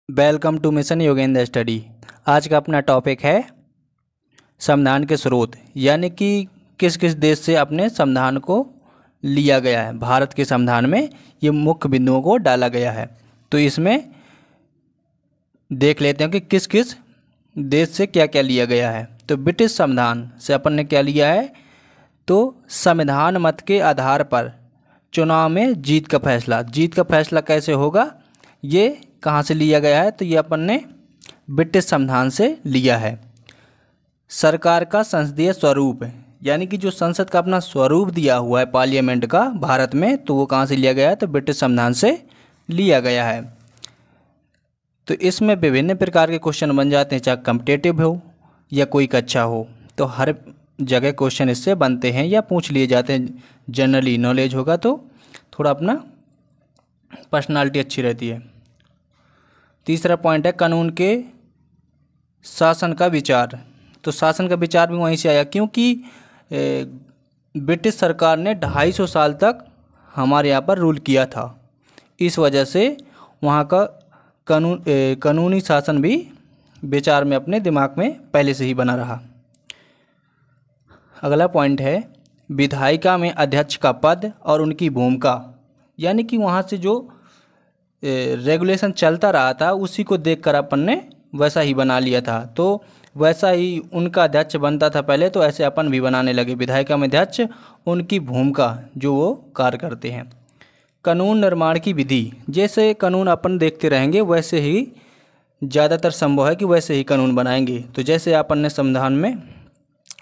Welcome to mission Yogendra study. आज का अपना टॉपिक है संविधान के स्रोत, यानी कि किस किस देश से अपने संविधान को लिया गया है। भारत के संविधान में ये मुख्य बिंदुओं को डाला गया है। तो इसमें देख लेते हैं कि किस किस देश से क्या क्या लिया गया है। तो ब्रिटिश संविधान से अपन ने क्या लिया है, तो संविधान मत के आधार पर चुनाव में जीत का फैसला कैसे होगा, ये कहाँ से लिया गया है, तो ये अपन ने ब्रिटिश संविधान से लिया है। सरकार का संसदीय स्वरूप, यानी कि जो संसद का अपना स्वरूप दिया हुआ है पार्लियामेंट का भारत में, तो वो कहाँ से लिया गया है, तो ब्रिटिश संविधान से लिया गया है। तो इसमें विभिन्न प्रकार के क्वेश्चन बन जाते हैं, चाहे कॉम्पिटिटिव हो या कोई कक्षा हो, तो हर जगह क्वेश्चन इससे बनते हैं या पूछ लिए जाते हैं। जनरली नॉलेज होगा तो थोड़ा अपना पर्सनालिटी अच्छी रहती है। तीसरा पॉइंट है कानून के शासन का विचार। तो शासन का विचार भी वहीं से आया, क्योंकि ब्रिटिश सरकार ने 250 साल तक हमारे यहाँ पर रूल किया था। इस वजह से वहाँ का कानूनी शासन भी विचार में अपने दिमाग में पहले से ही बना रहा। अगला पॉइंट है विधायिका में अध्यक्ष का पद और उनकी भूमिका, यानी कि वहाँ से जो रेगुलेशन चलता रहा था उसी को देखकर अपन ने वैसा ही बना लिया था। तो वैसा ही उनका अध्यक्ष बनता था पहले, तो ऐसे अपन भी बनाने लगे। विधायिका में अध्यक्ष, उनकी भूमिका जो वो कार्य करते हैं। कानून निर्माण की विधि, जैसे कानून अपन देखते रहेंगे वैसे ही ज़्यादातर संभव है कि वैसे ही कानून बनाएंगे। तो जैसे अपन ने संविधान में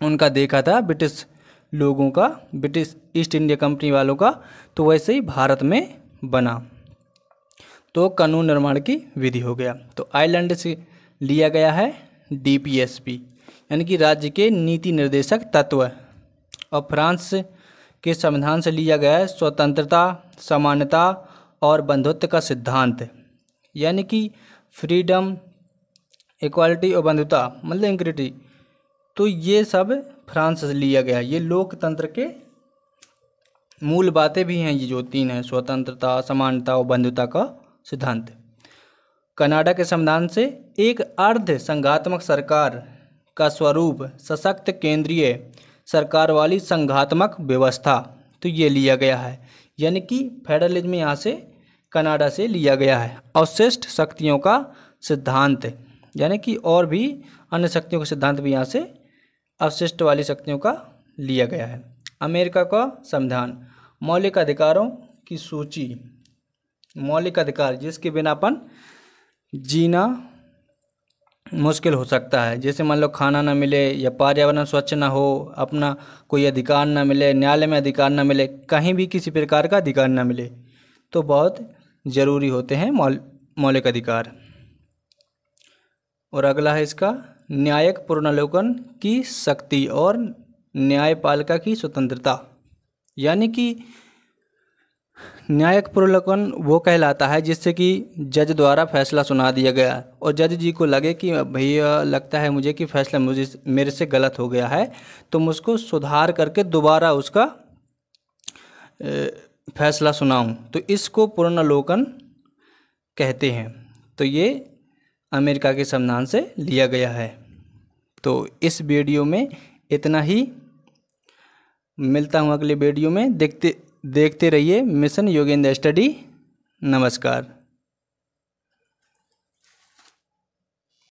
उनका देखा था ब्रिटिश लोगों का, ब्रिटिश ईस्ट इंडिया कंपनी वालों का, तो वैसे ही भारत में बना। तो कानून निर्माण की विधि हो गया। तो आयरलैंड से लिया गया है डीपीएसपी, यानी कि राज्य के नीति निर्देशक तत्व। और फ्रांस के संविधान से लिया गया है स्वतंत्रता, समानता और बंधुत्व का सिद्धांत, यानी कि फ्रीडम, इक्वालिटी और बंधुता, मतलब इंक्रिटी। तो ये सब फ्रांस से लिया गया। ये लोकतंत्र के मूल बातें भी हैं, ये जो तीन हैं, स्वतंत्रता, समानता और बंधुता का सिद्धांत। कनाडा के संविधान से एक अर्ध संघात्मक सरकार का स्वरूप, सशक्त केंद्रीय सरकार वाली संघात्मक व्यवस्था, तो ये लिया गया है, यानी कि फेडरलिज्म यहाँ से कनाडा से लिया गया है। अवशिष्ट शक्तियों का सिद्धांत, यानी कि और भी अन्य शक्तियों का सिद्धांत भी यहाँ से अवशिष्ट वाली शक्तियों का लिया गया है। अमेरिका का संविधान मौलिक अधिकारों की सूची, मौलिक अधिकार जिसके बिना अपन जीना मुश्किल हो सकता है। जैसे मान लो खाना ना मिले, या पर्यावरण स्वच्छ ना हो, अपना कोई अधिकार ना मिले, न्यायालय में अधिकार ना मिले, कहीं भी किसी प्रकार का अधिकार ना मिले, तो बहुत ज़रूरी होते हैं मौलिक अधिकार। और अगला है इसका न्यायिक पुनर्विलोकन की शक्ति और न्यायपालिका की स्वतंत्रता, यानी कि न्यायिक पुनर्विलोकन वो कहलाता है जिससे कि जज द्वारा फैसला सुना दिया गया और जज जी को लगे कि भैया लगता है मुझे कि फैसला मेरे से गलत हो गया है, तो मुझको सुधार करके दोबारा उसका फैसला सुनाऊं, तो इसको पुनर्विलोकन कहते हैं। तो ये अमेरिका के संविधान से लिया गया है। तो इस वीडियो में इतना ही, मिलता हूँ अगले वीडियो में। देखते रहिए मिशन योगेंद्र स्टडी। नमस्कार।